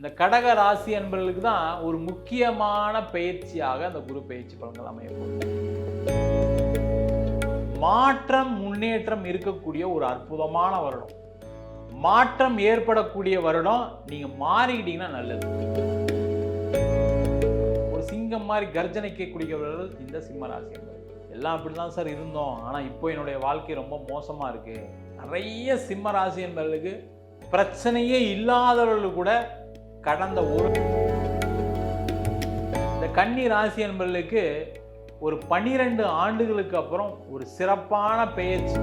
இந்த கடக ராசி அன்பர்களுக்கு தான் ஒரு முக்கியமான பயிற்சியாக அந்த குரு பயிற்சி பலன்கள் அமையப்படும். மாற்றம் முன்னேற்றம் இருக்கக்கூடிய ஒரு அற்புதமான வருடம். மாற்றம் ஏற்படக்கூடிய வருடம். நீங்க மாறிக்கிட்டீங்கன்னா நல்லது. ஒரு சிங்கம் மாதிரி கர்ஜனைக்க கூடியவர்கள் இந்த சிம்ம ராசி அன்பர்கள். எல்லாம் அப்படிதான் சார் இருந்தோம், ஆனா இப்போ என்னுடைய வாழ்க்கை ரொம்ப மோசமா இருக்கு. நிறைய சிம்ம ராசி அன்பர்களுக்கு பிரச்சனையே இல்லாதவர்கள் கூட கடந்த இந்த கன்னி ராசி அன்பர்களுக்கு ஒரு 12 ஆண்டுகளுக்கு அப்புறம் ஒரு சிறப்பான பெயர்ச்சி.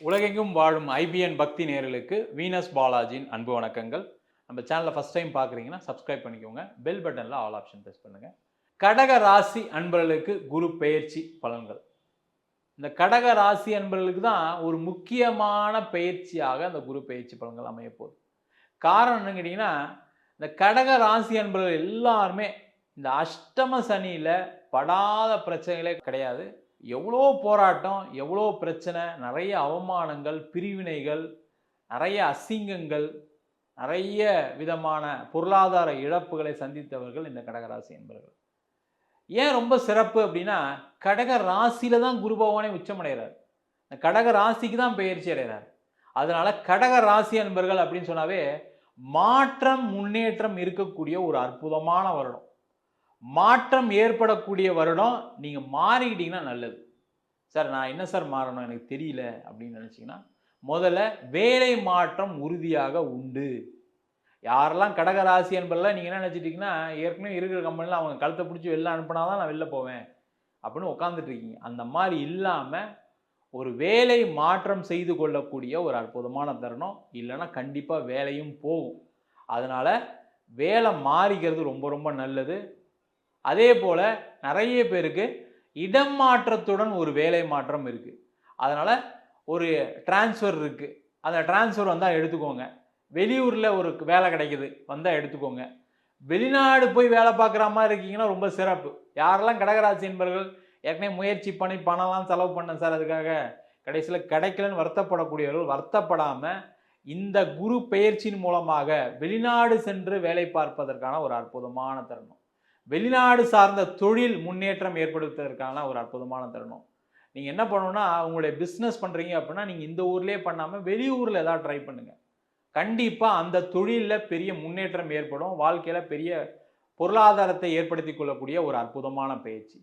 உலகெங்கும் வாழும் ஐபிஎன் பக்தி நேயர்களுக்கு வீனஸ் பாலாஜியின் அன்பு வணக்கங்கள். நம்ம சேனலை ஃபர்ஸ்ட் டைம் பார்க்குறீங்கன்னா சப்ஸ்கிரைப் பண்ணிக்கோங்க. பெல் பட்டனில் ஆல் ஆப்ஷன் ப்ரெஸ் பண்ணுங்கள். கடக ராசி அன்பர்களுக்கு குரு பெயர்ச்சி பலன்கள். இந்த கடக ராசி அன்பர்களுக்கு தான் ஒரு முக்கியமான பயிற்சியாக அந்த குரு பயிற்சி பலன்கள் அமையப்போகுது. காரணம் என்னன்னு கேட்டிங்கன்னா, இந்த கடக ராசி அன்பர்கள் எல்லாருமே இந்த அஷ்டம சனியில் படாத பிரச்சனைகளே கிடையாது. எவ்வளோ போராட்டம், எவ்வளோ பிரச்சனை, நிறைய அவமானங்கள், பிரிவினைகள், நிறைய அசிங்கங்கள், நிறைய விதமான பொருளாதார இழப்புகளை சந்தித்தவர்கள் இந்த கடகராசி என்பவர்கள். ஏன் ரொம்ப சிறப்பு அப்படின்னா, கடக ராசியில தான் குரு பகவானே உச்சமடைகிறார். இந்த கடக ராசிக்கு தான் பயிற்சி அடைகிறார். அதனால கடக ராசி என்பர்கள் அப்படின்னு சொன்னாவே மாற்றம் முன்னேற்றம் இருக்கக்கூடிய ஒரு அற்புதமான வருடம். மாற்றம் ஏற்படக்கூடிய வருடம். நீங்க மாறிக்கிட்டீங்கன்னா நல்லது. சார் நான் என்ன சார் மாறணும் எனக்கு தெரியல அப்படின்னு நினைச்சீங்கன்னா, முதல்ல வேலை மாற்றம் உறுதியாக உண்டு. யாரெல்லாம் கடகராசி என்பதெல்லாம் நீங்கள் என்ன நினச்சிட்டிங்கன்னா, ஏற்கனவே இருக்கிற கம்பெனியில் அவங்க கழுத்தை பிடிச்சி வெளில அனுப்பினா தான் நான் வெளில போவேன் அப்படின்னு உட்காந்துட்டு இருக்கீங்க. அந்த மாதிரி இல்லாமல் ஒரு வேலை மாற்றம் செய்து கொள்ளக்கூடிய ஒரு அற்புதமான தருணம். இல்லைன்னா கண்டிப்பாக வேலையும் போகும். அதனால் வேலை மாறிக்கிறது ரொம்ப ரொம்ப நல்லது. அதே போல் நிறைய பேருக்கு இடம் மாற்றத்துடன் ஒரு வேலை மாற்றம் இருக்குது. அதனால் ஒரு டிரான்ஸ்ஃபர் இருக்குது. அந்த டிரான்ஸ்ஃபர் வந்தால் எடுத்துக்கோங்க. வெளியூரில் ஒரு வேலை கிடைக்குது வந்தால் எடுத்துக்கோங்க. வெளிநாடு போய் வேலை பார்க்குற மாதிரி இருக்கீங்கன்னா ரொம்ப சிறப்பு. யாரெல்லாம் கடகராசி என்பவர்கள் ஏற்கனவே முயற்சி பண்ணி பணம்லாம் செலவு பண்ண சார் அதுக்காக கடைசியில் கிடைக்கலன்னு வருத்தப்படக்கூடியவர்கள் வருத்தப்படாமல் இந்த குரு பெயர்ச்சியின் மூலமாக வெளிநாடு சென்று வேலை பார்ப்பதற்கான ஒரு அற்புதமான தருணம். வெளிநாடு சார்ந்த தொழில் முன்னேற்றம் ஏற்படுத்துவதற்கான ஒரு அற்புதமான தருணம். நீங்கள் என்ன பண்ணணும்னா, உங்களுடைய பிஸ்னஸ் பண்ணுறீங்க அப்படின்னா நீங்கள் இந்த ஊர்லேயே பண்ணாமல் வெளியூரில் ஏதாவது ட்ரை பண்ணுங்கள். கண்டிப்பாக அந்த தொழிலில் பெரிய முன்னேற்றம் ஏற்படும். வாழ்க்கையில் பெரிய பொருளாதாரத்தை ஏற்படுத்தி கொள்ளக்கூடிய ஒரு அற்புதமான பயிற்சி.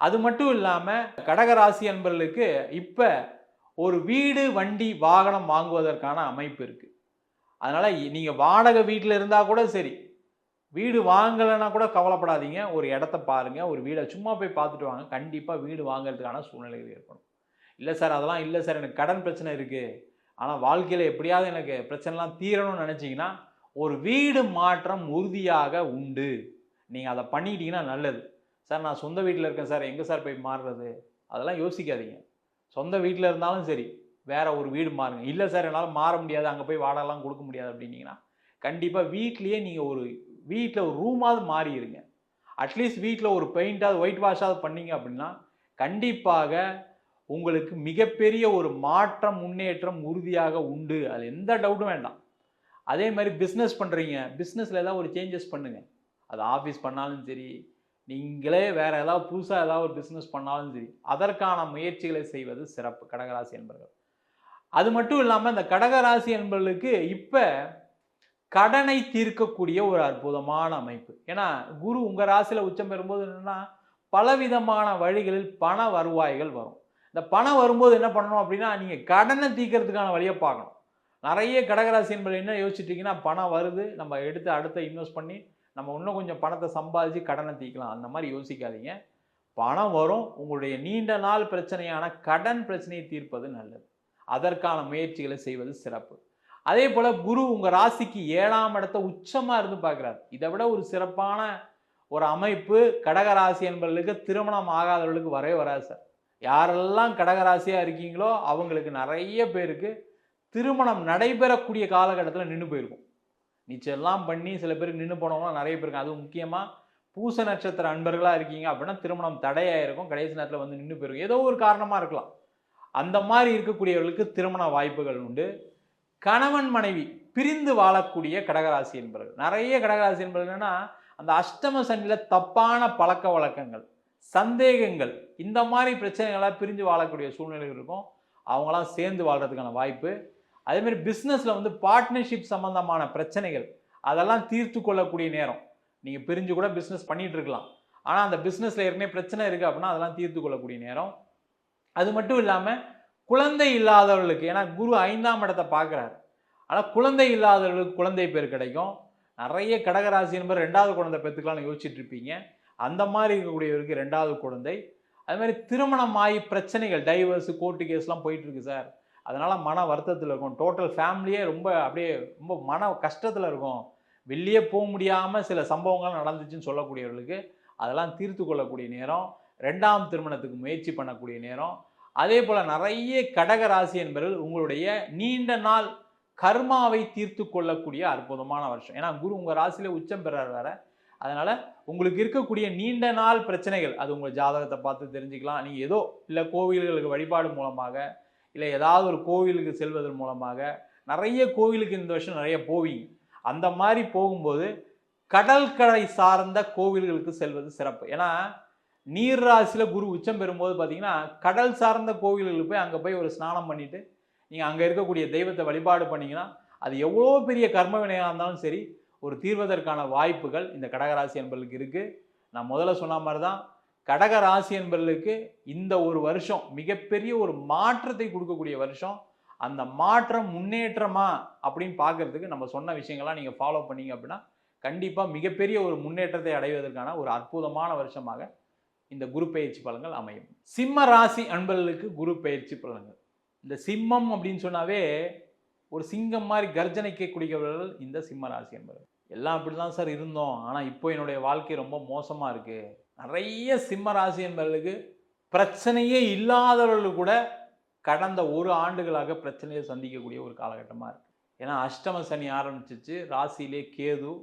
அது மட்டும் இல்லாமல் கடகராசி அன்பர்களுக்கு இப்போ ஒரு வீடு வண்டி வாகனம் வாங்குவதற்கான அமைப்பு இருக்குது. அதனால் நீங்கள் வாடகை வீட்டில் இருந்தால் கூட சரி, வீடு வாங்கலைன்னா கூட கவலைப்படாதீங்க. ஒரு இடத்த பாருங்கள், ஒரு வீடை சும்மா போய் பார்த்துட்டு வாங்க. கண்டிப்பாக வீடு வாங்கிறதுக்கான சூழ்நிலைகள் ஏற்படும். இல்லை சார் அதெல்லாம் இல்லை சார் எனக்கு கடன் பிரச்சனை இருக்குது, ஆனால் வாழ்க்கையில் எப்படியாவது எனக்கு பிரச்சனைலாம் தீரணும்னு நினச்சிங்கன்னா ஒரு வீடு மாற்றம் உறுதியாக உண்டு. நீங்கள் அதை பண்ணிக்கிட்டீங்கன்னா நல்லது. சார் நான் சொந்த வீட்டில் இருக்கேன் சார், எங்கே சார் போய் மாறுறது, அதெல்லாம் யோசிக்காதீங்க. சொந்த வீட்டில் இருந்தாலும் சரி வேறு ஒரு வீடு மாறுங்க. இல்லை சார் என்னால் மாற முடியாது, அங்கே போய் வாடகைலாம் கொடுக்க முடியாது அப்படின்னீங்கன்னா கண்டிப்பாக வீட்லேயே நீங்கள் ஒரு வீட்டில் ஒரு ரூமாவது மாறிடுங்க. அட்லீஸ்ட் வீட்டில் ஒரு பெயிண்டாவது ஒயிட் வாஷாவது பண்ணீங்க அப்படின்னா கண்டிப்பாக உங்களுக்கு மிகப்பெரிய ஒரு மாற்றம் முன்னேற்றம் உறுதியாக உண்டு. அது எந்த டவுட்டும் வேண்டாம். அதே மாதிரி பிஸ்னஸ் பண்ணுறீங்க, பிஸ்னஸில் ஏதாவது ஒரு சேஞ்சஸ் பண்ணுங்கள். அது ஆஃபீஸ் பண்ணாலும் சரி, நீங்களே வேறு ஏதாவது புதுசாக ஏதாவது ஒரு பிஸ்னஸ் பண்ணாலும் சரி, அதற்கான முயற்சிகளை செய்வது சிறப்பு கடகராசி என்பர்கள். அது மட்டும் இல்லாமல் இந்த கடகராசி என்பர்களுக்கு இப்போ கடனை தீர்க்கக்கூடிய ஒரு அற்புதமான அமைப்பு. ஏன்னா குரு உங்கள் ராசியில் உச்சம் பெறும்போது என்னென்னா பலவிதமான வழிகளில் பண வருவாய்கள் வரும். இந்த பணம் வரும்போது என்ன பண்ணணும் அப்படின்னா, நீங்கள் கடனை தீர்க்கறதுக்கான வழியை பார்க்கணும். நிறைய கடகராசி என்பது என்ன யோசிச்சுட்டிங்கன்னா, பணம் வருது நம்ம எடுத்து அடுத்த இன்வெஸ்ட் பண்ணி நம்ம இன்னும் கொஞ்சம் பணத்தை சம்பாதிச்சு கடனை தீர்க்கலாம். அந்த மாதிரி யோசிக்காதீங்க. பணம் வரும். உங்களுடைய நீண்ட நாள் பிரச்சனையான கடன் பிரச்சனையை தீர்ப்பது நல்லது. அதற்கான முயற்சிகளை செய்வது சிறப்பு. அதே போல் குரு உங்கள் ராசிக்கு 7ஆம் இடத்தை உச்சமாக இருந்து பார்க்குறாரு. இதை விட ஒரு சிறப்பான ஒரு அமைப்பு கடகராசி என்பவர்களுக்கு திருமணம் ஆகாதவர்களுக்கு வரவே வராது சார். யாரெல்லாம் கடகராசியாக இருக்கீங்களோ அவங்களுக்கு நிறைய பேருக்கு திருமணம் நடைபெறக்கூடிய காலகட்டத்தில் நின்று போயிருக்கும். நிச்சயம்லாம் பண்ணி சில பேருக்கு நின்று போனவங்களாம் நிறைய பேருக்கு. அதுவும் முக்கியமாக பூச நட்சத்திர அன்பர்களாக இருக்கீங்க அப்படின்னா திருமணம் தடையாயிருக்கும், கடைசி நேரத்தில் வந்து நின்று போயிருக்கும், ஏதோ ஒரு காரணமாக இருக்கலாம். அந்த மாதிரி இருக்கக்கூடியவர்களுக்கு திருமண வாய்ப்புகள் உண்டு. கணவன் மனைவி பிரிந்து வாழக்கூடிய கடகராசி என்பவர்கள், நிறைய கடகராசி என்பவர்கள் என்னன்னா அந்த அஷ்டம சனியில தப்பான பழக்க வழக்கங்கள், சந்தேகங்கள், இந்த மாதிரி பிரச்சனைகளாக பிரிஞ்சு வாழக்கூடிய சூழ்நிலைகள் இருக்கும். அவங்களாம் சேர்ந்து வாழ்றதுக்கான வாய்ப்பு. அதே மாதிரி பிஸ்னஸில் வந்து பார்ட்னர்ஷிப் சம்பந்தமான பிரச்சனைகள் அதெல்லாம் தீர்த்து கொள்ளக்கூடிய நேரம். நீங்கள் பிரிஞ்சு கூட பிஸ்னஸ் பண்ணிட்டு இருக்கலாம், ஆனால் அந்த பிஸ்னஸில் ஏற்கனவே பிரச்சனை இருக்குது அப்படின்னா அதெல்லாம் தீர்த்து கொள்ளக்கூடிய நேரம். அது மட்டும் இல்லாமல் குழந்தை இல்லாதவர்களுக்கு, ஏன்னா குரு 5ஆம் இடத்தை பார்க்குறாரு, ஆனால் குழந்தை இல்லாதவர்களுக்கு குழந்தை பேர் கிடைக்கும். நிறைய கடகராசி என்பது 2வது குழந்தை பெற்றுக்கலாம்னு யோசிச்சுட்டு இருப்பீங்க. அந்த மாதிரி இருக்கக்கூடியவருக்கு 2வது குழந்தை. அது மாதிரி திருமணம் ஆகி பிரச்சனைகள், டைவர்ஸு, கோர்ட்டு கேஸ்லாம் போயிட்டு இருக்கு சார், அதனால் மன வருத்தத்தில் இருக்கும். டோட்டல் ஃபேமிலியே ரொம்ப அப்படியே ரொம்ப மன கஷ்டத்தில் இருக்கும். வெளியே போக முடியாமல் சில சம்பவங்கள் நடந்துச்சுன்னு சொல்லக்கூடியவர்களுக்கு அதெல்லாம் தீர்த்து கொள்ளக்கூடிய நேரம். 2ஆம் திருமணத்துக்கு முயற்சி பண்ணக்கூடிய நேரம். அதே போல் நிறைய கடக ராசி என்பவர்கள் உங்களுடைய நீண்ட நாள் கர்மாவை தீர்த்து கொள்ளக்கூடிய அற்புதமான வருஷம். ஏன்னா குரு உங்கள் ராசியில உச்சம் பெறார் வேற. அதனால் உங்களுக்கு இருக்கக்கூடிய நீண்ட நாள் பிரச்சனைகள், அது உங்கள் ஜாதகத்தை பார்த்து தெரிஞ்சுக்கலாம். நீங்கள் ஏதோ இல்லை கோவில்களுக்கு வழிபாடு மூலமாக, இல்லை ஏதாவது ஒரு கோவிலுக்கு செல்வதன் மூலமாக, நிறைய கோவிலுக்கு இந்த வருஷம் நிறைய போவீங்க. அந்த மாதிரி போகும்போது கடற்கரை சார்ந்த கோவில்களுக்கு செல்வது சிறப்பு. ஏன்னா நீர் ராசியில் குரு உச்சம் பெறும்போது பார்த்தீங்கன்னா கடல் சார்ந்த கோவில்களுக்கு போய் அங்கே போய் ஒரு ஸ்நானம் பண்ணிவிட்டு நீங்கள் அங்கே இருக்கக்கூடிய தெய்வத்தை வழிபாடு பண்ணிங்கன்னா அது எவ்வளோ பெரிய கர்ம வினையாக இருந்தாலும் சரி ஒரு தீர்வதற்கான வாய்ப்புகள் இந்த கடகராசி என்பர்களுக்கு இருக்குது. நான் முதல்ல சொன்ன மாதிரி தான் கடகராசி என்பர்களுக்கு இந்த ஒரு வருஷம் மிகப்பெரிய ஒரு மாற்றத்தை கொடுக்கக்கூடிய வருஷம். அந்த மாற்றம் முன்னேற்றமா அப்படின்னு பார்க்கறதுக்கு நம்ம சொன்ன விஷயங்கள்லாம் நீங்கள் ஃபாலோ பண்ணீங்க அப்படின்னா கண்டிப்பாக மிகப்பெரிய ஒரு முன்னேற்றத்தை அடைவதற்கான ஒரு அற்புதமான வருஷமாக இந்த குரு பயிற்சி பலன்கள் அமையும். சிம்ம ராசி அன்பர்களுக்கு குரு பயிற்சி பலன்கள். இந்த சிம்மம் அப்படின்னு சொன்னாவே ஒரு சிங்கம் மாதிரி கர்ஜனைக்கக்கூடியவர்கள் இந்த சிம்ம ராசி என்பவர்கள். எல்லாம் அப்படி தான் சார் இருந்தோம், ஆனால் இப்போ என்னுடைய வாழ்க்கை ரொம்ப மோசமாக இருக்குது. நிறைய சிம்ம ராசி என்பவர்களுக்கு பிரச்சனையே இல்லாதவர்கள் கூட கடந்த 1 ஆண்டுகளாக பிரச்சனையை சந்திக்கக்கூடிய ஒரு காலகட்டமாக இருக்குது. ஏன்னா அஷ்டம சனி ஆரம்பிச்சிச்சு, ராசியிலே கேது.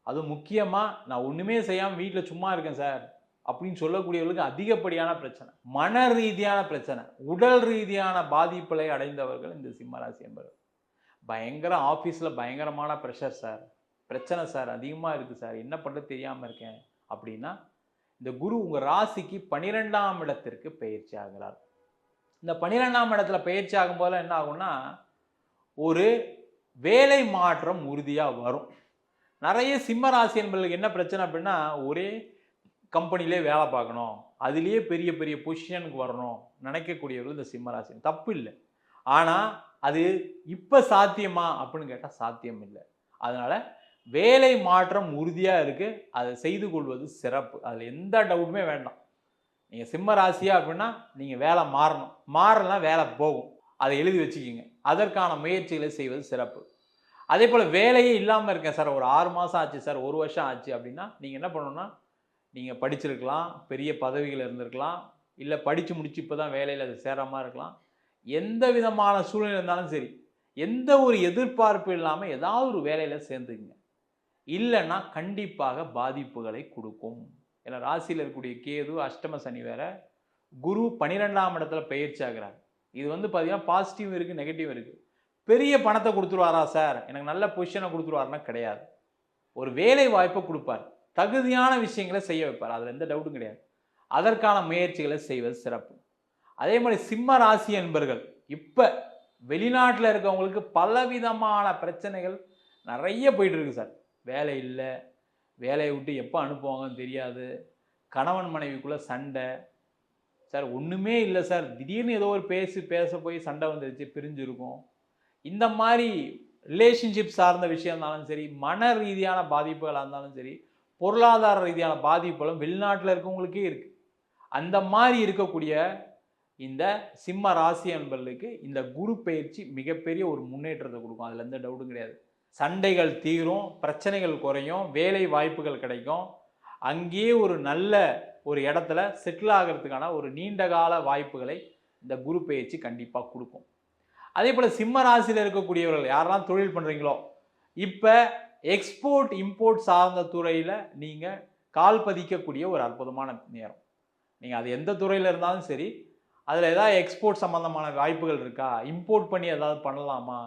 அதுவும் முக்கியமாக நான் ஒன்றுமே செய்யாமல் வீட்டில் சும்மா இருக்கேன் சார் அப்படின்னு சொல்லக்கூடியவர்களுக்கு அதிகப்படியான பிரச்சனை, மன ரீதியான பிரச்சனை, உடல் ரீதியான பாதிப்புகளை அடைந்தவர்கள் இந்த சிம்மராசி என்பவர்கள். பயங்கர ஆஃபீஸில் பயங்கரமான ப்ரெஷர் சார், பிரச்சனை சார், அதிகமாக இருக்குது சார், என்ன பண்ணுறது தெரியாமல் இருக்கேன் அப்படின்னா இந்த குரு உங்கள் ராசிக்கு 12ஆம் இடத்திற்கு பயிற்சி ஆகிறார். இந்த 12ஆம் இடத்துல பயிற்சி ஆகும்போது என்ன ஆகும்னா ஒரு வேலை மாற்றம் உறுதியாக வரும். நிறைய சிம்ம ராசி என்பவர்களுக்கு என்ன பிரச்சனை அப்படின்னா ஒரே கம்பெனிலே வேலை பார்க்கணும், அதுலேயே பெரிய பெரிய பொசிஷனுக்கு வரணும் நினைக்கக்கூடியவர்கள் இந்த சிம்ம ராசி. தப்பு இல்லை, ஆனால் அது இப்போ சாத்தியமா அப்படின்னு கேட்டால் சாத்தியம் இல்லை. அதனால் வேலை மாற்றம் உறுதியாக இருக்குது, அதை செய்து கொள்வது சிறப்பு. அதில் எந்த டவுட்டுமே வேண்டாம். நீங்கள் சிம்ம ராசியா அப்படின்னா நீங்கள் வேலை மாறணும், மாறலாம் வேலை போகும், அதை எழுதி வச்சுக்கிங்க. அதற்கான முயற்சிகளை செய்வது சிறப்பு. அதே போல் வேலையே இல்லாமல் இருக்கேன் சார், ஒரு 6 மாதம் ஆச்சு சார், 1 வருஷம் ஆச்சு அப்படின்னா நீங்கள் என்ன பண்ணணும்னா நீங்கள் படிச்சிருக்கலாம், பெரிய பதவிகள் இருந்திருக்கலாம், இல்லை படித்து முடிச்சு இப்போ தான் வேலையில் அது சேராமல் இருக்கலாம். எந்த விதமான சூழ்நிலை இருந்தாலும் சரி, எந்த ஒரு எதிர்பார்ப்பு இல்லாமல் ஏதாவது ஒரு வேலையில் சேர்ந்துக்குங்க. இல்லைன்னா கண்டிப்பாக பாதிப்புகளை கொடுக்கும். ஏன்னா ராசியில் இருக்கக்கூடிய கேது, அஷ்டம சனி வேற, குரு 12ஆம் இடத்துல பயிற்சி ஆகிறார். இது வந்து பார்த்தீங்கன்னா பாசிட்டிவ் இருக்குது, நெகட்டிவ் இருக்குது. பெரிய பணத்தை கொடுத்துருவாரா சார், எனக்கு நல்ல பொசிஷனை கொடுத்துருவாருன்னா கிடையாது. ஒரு வேலை வாய்ப்பை கொடுப்பார், தகுதியான விஷயங்களை செய்ய வைப்பார், அதில் எந்த டவுட்டும் கிடையாது. அதற்கான முயற்சிகளை செய்வது சிறப்பு. அதே மாதிரி சிம்ம ராசி என்பர்கள் இப்போ வெளிநாட்டில் இருக்கவங்களுக்கு பலவிதமான பிரச்சனைகள் நிறைய போயிட்டு இருக்கு சார். வேலை இல்லை, வேலையை விட்டு எப்போ அனுப்புவாங்கன்னு தெரியாது, கணவன் மனைவிக்குள்ளே சண்டை சார், ஒன்றுமே இல்லை சார், திடீர்னு ஏதோ ஒரு பேச போய் சண்டை வந்துருச்சு, பிரிஞ்சிருக்கும். இந்த மாதிரி ரிலேஷன்ஷிப் சார்ந்த விஷயம் இருந்தாலும் சரி, மன ரீதியான பாதிப்புகளாக இருந்தாலும் சரி, பொருளாதார ரீதியான பாதிப்புகளும் வெளிநாட்டில் இருக்கவங்களுக்கே இருக்குது. அந்த மாதிரி இருக்கக்கூடிய இந்த சிம்ம ராசி என்பர்களுக்கு இந்த குரு பயிற்சி மிகப்பெரிய ஒரு முன்னேற்றத்தை கொடுக்கும், அதில் எந்த டவுட்டும் கிடையாது. சண்டைகள் தீரும், பிரச்சனைகள் குறையும், வேலை வாய்ப்புகள் கிடைக்கும், அங்கேயே ஒரு நல்ல ஒரு இடத்துல செட்டில் ஆகிறதுக்கான ஒரு நீண்ட கால வாய்ப்புகளை இந்த குரு பயிற்சி கண்டிப்பாக கொடுக்கும். அதே போல் சிம்ம ராசியில் இருக்கக்கூடியவர்கள் யாரெல்லாம் தொழில் பண்ணுறீங்களோ, இப்போ எக்ஸ்போர்ட் இம்போர்ட் சார்ந்த துறையில் நீங்கள் கால் பதிக்கக்கூடிய ஒரு அற்புதமான நேரம். நீங்கள் அது எந்த துறையில் இருந்தாலும் சரி, அதில் ஏதாவது எக்ஸ்போர்ட் சம்பந்தமான வாய்ப்புகள் இருக்கா, இம்போர்ட் பண்ணி ஏதாவது பண்ணலாமா,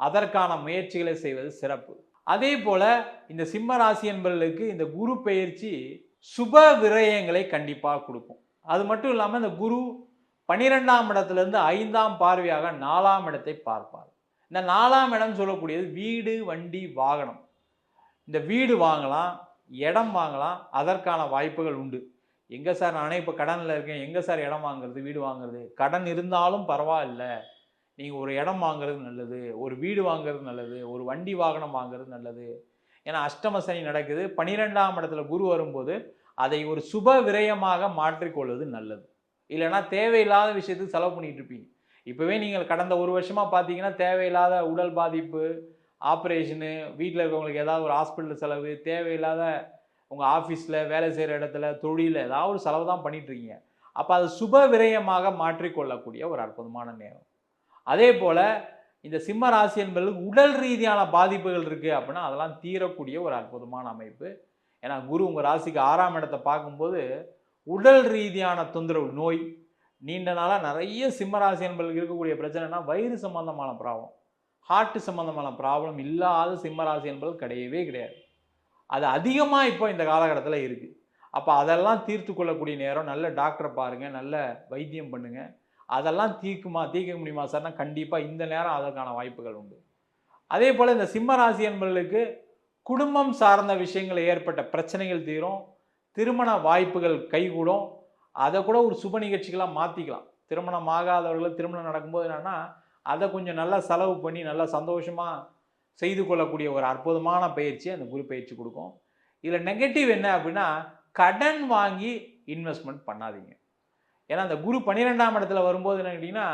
அதற்கான முயற்சிகளை செய்வது சிறப்பு. அதே போல இந்த சிம்ம ராசி என்பவர்களுக்கு இந்த குரு பெயர்ச்சி சுப விரயங்களை கண்டிப்பாக கொடுக்கும். அது மட்டும் இல்லாமல் இந்த குரு 12ஆம் இடத்திலிருந்து 5ஆம் பார்வையாக 4ஆம் இடத்தை பார்ப்பார். இந்த 4ஆம் இடம் சொல்லக்கூடியது வீடு, வண்டி, வாகனம். இந்த வீடு வாங்கலாம், இடம் வாங்கலாம், அதற்கான வாய்ப்புகள் உண்டு. எங்கே சார் நானே இப்போ கடனில் இருக்கேன், எங்கே சார் இடம் வாங்குறது, வீடு வாங்குறது? கடன் இருந்தாலும் பரவாயில்ல, நீங்கள் ஒரு இடம் வாங்குறது நல்லது, ஒரு வீடு வாங்குறது நல்லது, ஒரு வண்டி வாகனம் வாங்குறது நல்லது. ஏன்னா அஷ்டம சனி நடக்குது, 12ஆம் இடத்துல குரு வரும்போது அதை ஒரு சுப விரயமாக மாற்றிக்கொள்வது நல்லது. இல்லைன்னா தேவையில்லாத விஷயத்துக்கு செலவு பண்ணிட்டு இருப்பீங்க. இப்போவே நீங்கள் கடந்த ஒரு வருஷமாக பார்த்தீங்கன்னா தேவையில்லாத உடல் பாதிப்பு, ஆப்ரேஷனு, வீட்டில் இருக்கவங்களுக்கு ஏதாவது ஒரு ஹாஸ்பிட்டல் செலவு, தேவையில்லாத உங்கள் ஆஃபீஸில் வேலை செய்கிற இடத்துல தொழிலில் ஏதாவது ஒரு செலவு தான் பண்ணிகிட்ருக்கீங்க. அப்போ அது சுப விரயமாக மாற்றிக்கொள்ளக்கூடிய ஒரு அற்புதமான நேரம். அதே போல் இந்த சிம்ம ராசி என்பதற்கு உடல் ரீதியான பாதிப்புகள் இருக்குது அப்படின்னா அதெல்லாம் தீரக்கூடிய ஒரு அற்புதமான அமைப்பு. ஏன்னா குரு உங்கள் ராசிக்கு 6ஆம் இடத்தை பார்க்கும்போது உடல் ரீதியான தொந்தரவு, நோய், நீண்ட நாளாக நிறைய சிம்ம ராசி என்பதற்கு இருக்கக்கூடிய பிரச்சனைனா வயிறு சம்பந்தமான ப்ராப்ளம், ஹார்ட் சம்பந்தமான ப்ராப்ளம் இல்லாத சிம்ம ராசி என்பது கிடையவே கிடையாது. அது அதிகமாக இப்போ இந்த காலகட்டத்தில் இருக்குது. அப்போ அதெல்லாம் தீர்த்து கொள்ளக்கூடிய நேரம். நல்ல டாக்டரை பாருங்கள், நல்ல வைத்தியம் பண்ணுங்கள். அதெல்லாம் தீர்க்க முடியுமா சார்னா கண்டிப்பாக இந்த நேரம் அதற்கான வாய்ப்புகள் உண்டு. அதே போல் இந்த சிம்ம ராசி என்பவர்களுக்கு குடும்பம் சார்ந்த விஷயங்கள் ஏற்பட்ட பிரச்சனைகள் தீரும், திருமண வாய்ப்புகள் கைகூடும். அதை கூட ஒரு சுப நிகழ்ச்சிகளாக மாற்றிக்கலாம். திருமணம் ஆகாதவர்கள் திருமணம் நடக்கும்போது என்னென்னா அதை கொஞ்சம் நல்லா செலவு பண்ணி நல்லா சந்தோஷமாக செய்து கொள்ளக்கூடிய ஒரு அற்புதமான பயிற்சியை அந்த குரு பயிற்சி கொடுக்கும். இதில் நெகட்டிவ் என்ன அப்படின்னா கடன் வாங்கி இன்வெஸ்ட்மெண்ட் பண்ணாதீங்க. ஏன்னா அந்த குரு 12ஆம் இடத்துல வரும்போது என்ன கேட்டிங்கன்னா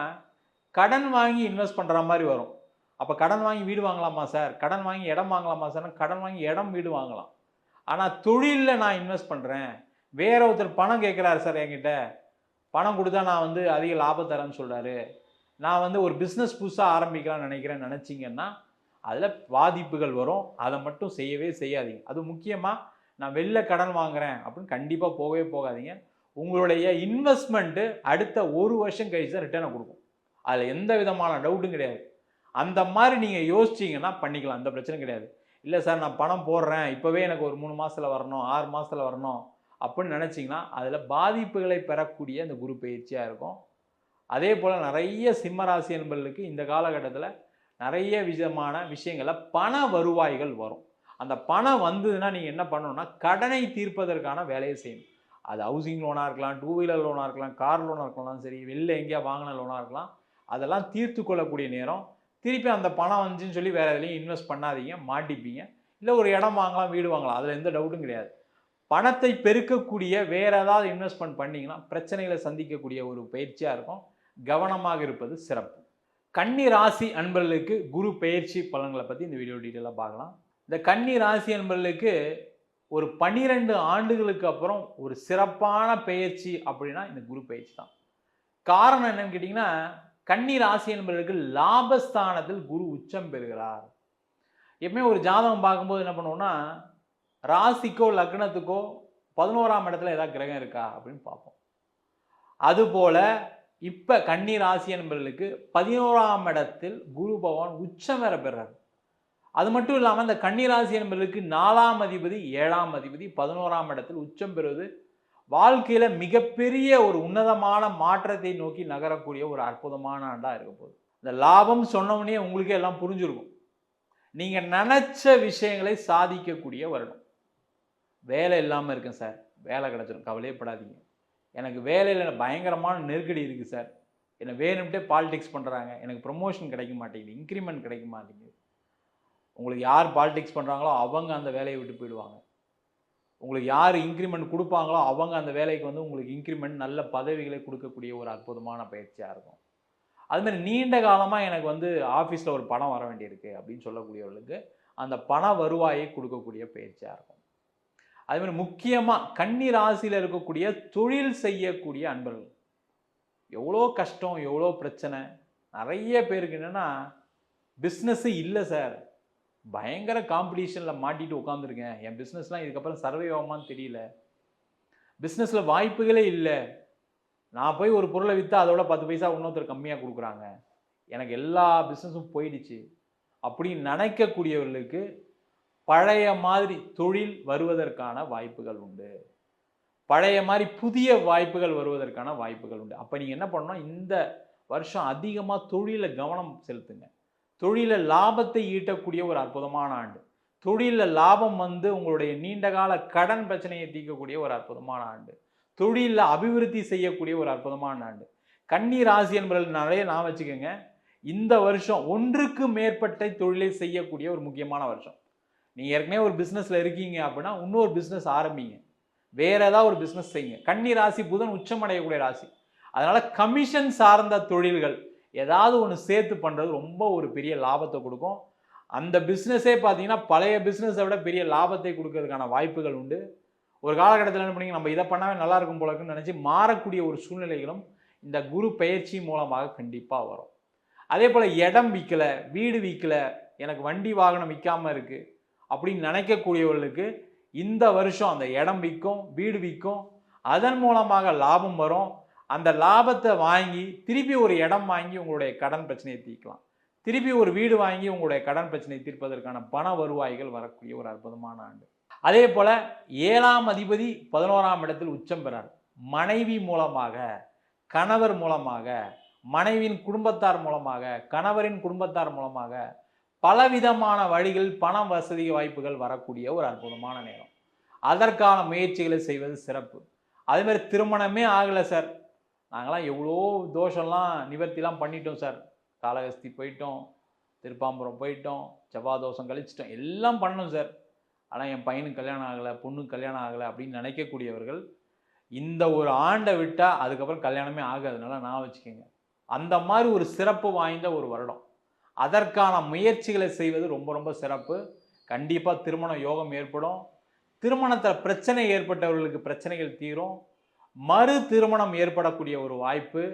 கடன் வாங்கி இன்வெஸ்ட் பண்ணுற மாதிரி வரும். அப்போ கடன் வாங்கி வீடு வாங்கலாமா சார், கடன் வாங்கி இடம் வாங்கலாமா சார்? கடன் வாங்கி இடம் வீடு வாங்கலாம். ஆனால் தொழிலில் நான் இன்வெஸ்ட் பண்ணுறேன், வேற ஒருத்தர் பணம் கேட்குறாரு சார் என்கிட்ட, பணம் கொடுத்தா நான் வந்து அதிக லாபம் தரேன்னு சொல்கிறாரு, நான் வந்து ஒரு பிஸ்னஸ் புதுசாக ஆரம்பிக்கலாம்னு நினச்சிங்கன்னா அதில் பாதிப்புகள் வரும். அதை மட்டும் செய்யவே செய்யாதீங்க. அது முக்கியமாக நான் வெளில கடன் வாங்குகிறேன் அப்படின்னு கண்டிப்பாக போகவே போகாதீங்க. உங்களுடைய இன்வெஸ்ட்மெண்ட்டு அடுத்த ஒரு வருஷம் கழிச்சு தான் ரிட்டர்னை கொடுக்கும். அதில் எந்த விதமான டவுட்டும் கிடையாது. அந்த மாதிரி நீங்கள் யோசிச்சிங்கன்னா பண்ணிக்கலாம், அந்த பிரச்சனை கிடையாது. இல்லை சார் நான் பணம் போடுறேன், இப்போவே எனக்கு ஒரு 3 மாதத்தில் வரணும், 6 மாதத்தில் வரணும் அப்படின்னு நினச்சிங்கன்னா அதில் பாதிப்புகளை பெறக்கூடிய அந்த குரு பயிற்சியாக இருக்கும். அதே போல் நிறைய சிம்மராசி என்பவர்களுக்கு இந்த காலகட்டத்தில் நிறைய விதமான விஷயங்களில் பண வருவாய்கள் வரும். அந்த பணம் வந்ததுன்னா நீங்கள் என்ன பண்ணணும்னா கடனை தீர்ப்பதற்கான வேலையை செய்யணும். அது ஹவுசிங் லோனாக இருக்கலாம், 2 வீலர் லோனாக இருக்கலாம், கார் லோனாக இருக்கலாம், சரி வெளில எங்கேயா வாங்கின லோனாக இருக்கலாம். அதெல்லாம் தீர்த்து கொள்ளக்கூடிய நேரம். திருப்பி அந்த பணம் வந்துச்சுன்னு சொல்லி வேறு எதுலையும் இன்வெஸ்ட் பண்ணாதீங்க, மாட்டிப்பீங்க. இல்லை ஒரு இடம் வாங்கலாம், வீடு வாங்கலாம், அதில் எந்த டவுட்டும் கிடையாது. பணத்தை பெருக்கக்கூடிய வேறு ஏதாவது இன்வெஸ்ட்மெண்ட் பண்ணிங்கன்னா பிரச்சனைகளை சந்திக்கக்கூடிய ஒரு பயிற்சியாக இருக்கும். கவனமாக இருப்பது சிறப்பு. கன்னி ராசி அன்பர்களுக்கு குரு பெயர்ச்சி பலன்களை பற்றி இந்த வீடியோ டீட்டெயிலாக பார்க்கலாம். இந்த கன்னி ராசி அன்பர்களுக்கு ஒரு 12 ஆண்டுகளுக்கு அப்புறம் ஒரு சிறப்பான பெயர்ச்சி அப்படின்னா இந்த குரு பெயர்ச்சி தான். காரணம் என்னன்னு கேட்டிங்கன்னா கன்னி ராசி என்பவர்களுக்கு லாபஸ்தானத்தில் குரு உச்சம் பெறுகிறார். எப்பவுமே ஒரு ஜாதகம் பார்க்கும்போது என்ன பண்ணுவோம்னா ராசிக்கோ லக்னத்துக்கோ 11ஆம் இடத்துல ஏதாவது கிரகம் இருக்கா அப்படின்னு பார்ப்போம். அதுபோல இப்போ கன்னி ராசி என்பவர்களுக்கு 11ஆம் இடத்தில் குரு பகவான் உச்சம் வேற பெறார். அது மட்டும் இல்லாமல் இந்த கன்னி ராசி என்பவர்களுக்கு 4ஆம் அதிபதி 7ஆம் அதிபதி 11ஆம் இடத்தில் உச்சம் பெறுவது வாழ்க்கையில் மிகப்பெரிய ஒரு உன்னதமான மாற்றத்தை நோக்கி நகரக்கூடிய ஒரு அற்புதமான ஆண்டாக இருக்க போகுது. இந்த லாபம் சொன்னவனே உங்களுக்கே எல்லாம் புரிஞ்சிருக்கும். நீங்கள் நினச்ச விஷயங்களை சாதிக்கக்கூடிய வருடம். வேலை இல்லாமல் இருக்கேன் சார், வேலை கிடச்சிடும், கவலையப்படாதீங்க. எனக்கு வேலையில் பயங்கரமான நெருக்கடி இருக்குது சார், என்னை வேணும்ட்டே பாலிடிக்ஸ் பண்ணுறாங்க, எனக்கு ப்ரொமோஷன் கிடைக்க மாட்டேங்குது, இன்க்ரிமெண்ட் கிடைக்க மாட்டேங்குது. உங்களுக்கு யார் பாலிடிக்ஸ் பண்ணுறாங்களோ அவங்க அந்த வேலையை விட்டு போயிடுவாங்க. உங்களுக்கு யார் இன்க்ரிமெண்ட் கொடுப்பாங்களோ அவங்க அந்த வேலைக்கு வந்து உங்களுக்கு இன்க்ரிமெண்ட் நல்ல பதவிகளை கொடுக்கக்கூடிய ஒரு அற்புதமான பயிற்சியாக இருக்கும். அதுமாதிரி நீண்ட காலமாக எனக்கு வந்து ஆஃபீஸில் ஒரு பணம் வர வேண்டியிருக்கு அப்படின்னு சொல்லக்கூடியவர்களுக்கு அந்த பண வருவாயை கொடுக்கக்கூடிய பயிற்சியாக இருக்கும். அதுமாதிரி முக்கியமாக கன்னி ராசியில் இருக்கக்கூடிய தொழில் செய்யக்கூடிய அன்பர்கள் எவ்வளோ கஷ்டம், எவ்வளோ பிரச்சனை. நிறைய பேருக்கு என்னென்னா பிஸ்னஸ்ஸு இல்லை சார், பயங்கர காம்படிஷனில் மாட்டிட்டு உட்காந்துருக்கேன், என் பிஸ்னஸ்லாம் இதுக்கப்புறம் சர்வே ஆகுமான்னு தெரியல, பிஸ்னஸில் வாய்ப்புகளே இல்லை, நான் போய் ஒரு பொருளை விற்றா அதோட 10 பைசா இன்னொருத்தர் கம்மியாக கொடுக்குறாங்க, எனக்கு எல்லா பிஸ்னஸும் போயிடுச்சு அப்படின்னு நினைக்கக்கூடியவர்களுக்கு பழைய மாதிரி தொழில் வருவதற்கான வாய்ப்புகள் உண்டு. பழைய மாதிரி புதிய வாய்ப்புகள் வருவதற்கான வாய்ப்புகள் உண்டு. அப்போ நீங்கள் என்ன பண்ணணும், இந்த வருஷம் அதிகமாக தொழிலில் கவனம் செலுத்துங்க. தொழிலில் லாபத்தை ஈட்டக்கூடிய ஒரு அற்புதமான ஆண்டு. தொழிலில் லாபம் வந்து உங்களுடைய நீண்டகால கடன் பிரச்சனையை தீர்க்கக்கூடிய ஒரு அற்புதமான ஆண்டு. தொழிலில் அபிவிருத்தி செய்யக்கூடிய ஒரு அற்புதமான ஆண்டு. கன்னி ராசி என்பவர்கள் நிறைய நான் வச்சுக்கோங்க, இந்த வருஷம் ஒன்றுக்கு மேற்பட்ட தொழிலை செய்யக்கூடிய ஒரு முக்கியமான வருஷம். நீங்கள் ஏற்கனவே ஒரு பிஸ்னஸில் இருக்கீங்க அப்படின்னா இன்னொரு பிஸ்னஸ் ஆரம்பிங்க, வேற ஏதாவது ஒரு பிஸ்னஸ் செய்யுங்க. கன்னி ராசி புதன் உச்சமடையக்கூடிய ராசி, அதனால கமிஷன் சார்ந்த தொழில்கள் ஏதாவது ஒன்று சேர்த்து பண்ணுறது ரொம்ப ஒரு பெரிய லாபத்தை கொடுக்கும். அந்த பிஸ்னஸே பார்த்தீங்கன்னா பழைய பிஸ்னஸை விட பெரிய லாபத்தை கொடுக்கறதுக்கான வாய்ப்புகள் உண்டு. ஒரு காலகட்டத்தில் என்ன பண்ணீங்க, நம்ம இதை பண்ணாவே நல்லா இருக்கும் போல இருக்குன்னு நினச்சி மாறக்கூடிய ஒரு சூழ்நிலைகளும் இந்த குரு பயிற்சி மூலமாக கண்டிப்பாக வரும். அதே போல் இடம் விற்கலை, வீடு விற்கலை, எனக்கு வண்டி வாகனம் விற்காமல் இருக்குது அப்படின்னு நினைக்கக்கூடியவர்களுக்கு இந்த வருஷம் அந்த இடம் விற்கும், வீடு விற்கும், அதன் மூலமாக லாபம் வரும். அந்த லாபத்தை வாங்கி திருப்பி ஒரு இடம் வாங்கி உங்களுடைய கடன் பிரச்சனையை தீர்க்கலாம், திருப்பி ஒரு வீடு வாங்கி உங்களுடைய கடன் பிரச்சனையை தீர்ப்பதற்கான பண வருவாய்கள் வரக்கூடிய ஒரு அற்புதமான ஆண்டு. அதே போல 7ஆம் அதிபதி 11ஆம் இடத்தில் உச்சம் பெறார். மனைவி மூலமாக, கணவர் மூலமாக, மனைவியின் குடும்பத்தார் மூலமாக, கணவரின் குடும்பத்தார் மூலமாக பலவிதமான வழிகளில் பண வசதி வாய்ப்புகள் வரக்கூடிய ஒரு அற்புதமான நேரம். அதற்கான முயற்சிகளை செய்வது சிறப்பு. அதே மாதிரி திருமணமே ஆகலை சார், நாங்களாம் எவ்வளோ தோஷம்லாம் நிவர்த்திலாம் பண்ணிட்டோம் சார், காளகஸ்தி போயிட்டோம், திருப்பாம்புரம் போயிட்டோம், செவ்வாய் தோஷம் கழிச்சிட்டோம், எல்லாம் பண்ணோம் சார், ஆனால் என் பையனுக்கு கல்யாணம் ஆகலை, பொண்ணுக்கு கல்யாணம் ஆகலை அப்படின்னு நினைக்கக்கூடியவர்கள் இந்த ஒரு ஆண்டை விட்டால் அதுக்கப்புறம் கல்யாணமே ஆகாதனால நான் வச்சுக்கோங்க. அந்த மாதிரி ஒரு சிறப்பு வாய்ந்த ஒரு வருடம். அதற்கான முயற்சிகளை செய்வது ரொம்ப ரொம்ப சிறப்பு. கண்டிப்பாக திருமண யோகம் ஏற்படும். திருமணத்தில் பிரச்சனை ஏற்பட்டவர்களுக்கு பிரச்சனைகள் தீரும். மறு திருமணம் ஏற்படக்கூடிய ஒரு வாய்ப்பு.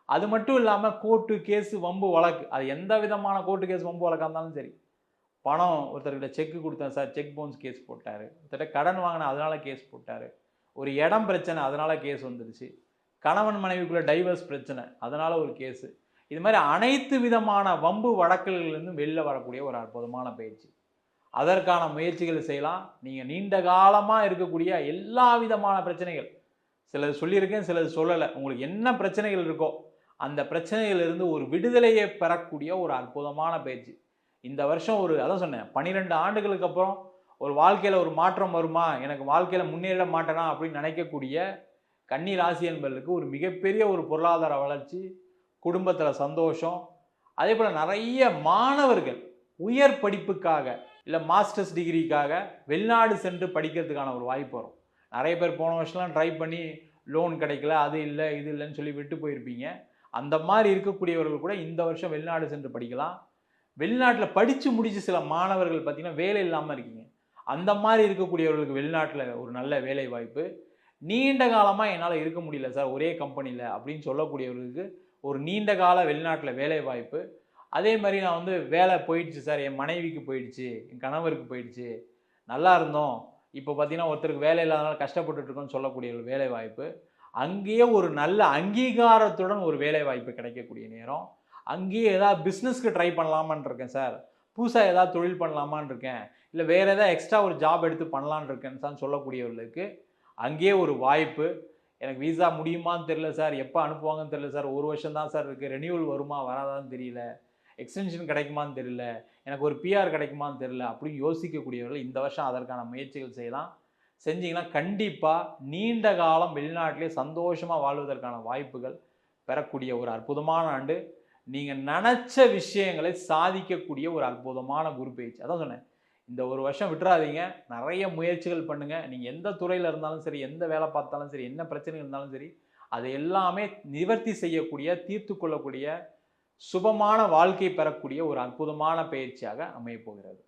அது மட்டும் இல்லாமல் கோர்ட்டு கேஸு வம்பு வழக்கு, அது எந்த விதமான கோர்ட்டு கேஸ் வம்பு வழக்காக இருந்தாலும் சரி, பணம் ஒருத்தர்கிட்ட செக்கு கொடுத்தேன் சார், செக் பவுன்ஸ் கேஸ் போட்டார், ஒருத்தர்கிட்ட கடன் வாங்கின அதனால் கேஸ் போட்டார், ஒரு இடம் பிரச்சனை அதனால் கேஸ் வந்துடுச்சு, கணவன் மனைவிக்குள்ளே டைவர்ஸ் பிரச்சனை அதனால் ஒரு கேஸு, இது மாதிரி அனைத்து விதமான வம்பு வழக்குகளிலிருந்து வெளில வரக்கூடிய ஒரு அற்புதமான பயிற்சி. அதற்கான முயற்சிகளை செய்யலாம். நீங்கள் நீண்ட காலமாக இருக்கக்கூடிய எல்லா விதமான பிரச்சனைகள், சிலது சொல்லியிருக்கேன் சிலது சொல்லலை, உங்களுக்கு என்ன பிரச்சனைகள் இருக்கோ அந்த பிரச்சனைகளிலிருந்து ஒரு விடுதலையை பெறக்கூடிய ஒரு அற்புதமான பயிற்சி. இந்த வருஷம் ஒரு அதான் சொன்னேன், 12 ஆண்டுகளுக்கு அப்புறம் ஒரு வாழ்க்கையில் ஒரு மாற்றம் வருமா, எனக்கு வாழ்க்கையில் முன்னேற மாட்டேனா அப்படின்னு நினைக்கக்கூடிய கன்னி ராசி என்பதற்கு ஒரு மிகப்பெரிய ஒரு பொருளாதார வளர்ச்சி, குடும்பத்தில் சந்தோஷம். அதே போல் நிறைய மாணவர்கள் உயர் படிப்புக்காக இல்லை மாஸ்டர்ஸ் டிகிரிக்காக வெளிநாடு சென்று படிக்கிறதுக்கான ஒரு வாய்ப்பு வரும். நிறைய பேர் போன வருஷம்லாம் ட்ரை பண்ணி லோன் கிடைக்கல, அது இல்லை இது இல்லைன்னு சொல்லி விட்டு போயிருப்பீங்க. அந்த மாதிரி இருக்கக்கூடியவர்கள் கூட இந்த வருஷம் வெளிநாடு சென்று படிக்கலாம். வெளிநாட்டில் படித்து முடித்து சில மாணவர்கள் பார்த்திங்கன்னா வேலை இல்லாமல் இருக்கீங்க, அந்த மாதிரி இருக்கக்கூடியவர்களுக்கு வெளிநாட்டில் ஒரு நல்ல வேலை வாய்ப்பு. நீண்ட காலமாக என்னால் இருக்க முடியல சார் ஒரே கம்பெனியில் அப்படின்னு சொல்லக்கூடியவர்களுக்கு ஒரு நீண்ட கால வெளிநாட்டில் வேலை வாய்ப்பு. அதே மாதிரி நான் வந்து வேலை போயிடுச்சு சார், என் மனைவிக்கு போயிடுச்சு, என் கணவருக்கு போயிடுச்சு, நல்லா இருந்தோம், இப்போ பார்த்தீங்கன்னா ஒருத்தருக்கு வேலை இல்லாதனால கஷ்டப்பட்டுருக்கோன்னு சொல்லக்கூடிய ஒரு வேலை வாய்ப்பு. அங்கேயே ஒரு நல்ல அங்கீகாரத்துடன் ஒரு வேலை வாய்ப்பு கிடைக்கக்கூடிய நேரம். அங்கேயே ஏதாவது பிஸ்னஸ்க்கு ட்ரை பண்ணலாமான் இருக்கேன் சார், புதுசாக ஏதாவது தொழில் பண்ணலாமான் இருக்கேன், இல்லை வேறு ஏதாவது எக்ஸ்ட்ரா ஒரு ஜாப் எடுத்து பண்ணலான் இருக்கேன்னு சார் சொல்லக்கூடியவர்களுக்கு அங்கேயே ஒரு வாய்ப்பு. எனக்கு வீசா முடியுமான்னு தெரியல சார், எப்போ அனுப்புவாங்கன்னு தெரியல சார், ஒரு வருஷம் தான் சார் இருக்குது, ரெனியூவல் வருமா வராதான்னு தெரியல, எக்ஸ்டென்ஷன் கிடைக்குமான்னு தெரியல, எனக்கு ஒரு பிஆர் கிடைக்குமான்னு தெரியல அப்படின்னு யோசிக்கக்கூடியவர்கள் இந்த வருஷம் அதற்கான முயற்சிகள் செய்யலாம். செஞ்சிங்கன்னா கண்டிப்பாக நீண்ட காலம் வெளிநாட்டிலே சந்தோஷமாக வாழ்வதற்கான வாய்ப்புகள் பெறக்கூடிய ஒரு அற்புதமான ஆண்டு. நீங்கள் நினச்ச விஷயங்களை சாதிக்கக்கூடிய ஒரு அற்புதமான குரு பயிற்சி. அதான் சொன்னேன், இந்த ஒரு வருஷம் விட்டுறாதீங்க, நிறைய முயற்சிகள் பண்ணுங்கள். நீங்கள் எந்த துறையில் இருந்தாலும் சரி, எந்த வேலை பார்த்தாலும் சரி, என்ன பிரச்சனை இருந்தாலும் சரி, அதை எல்லாமே நிவர்த்தி செய்யக்கூடிய, தீர்த்து கொள்ளக்கூடிய, சுபமான வாழ்க்கை பெறக்கூடிய ஒரு அற்புதமான பயிற்சியாக அமையப்போகிறது.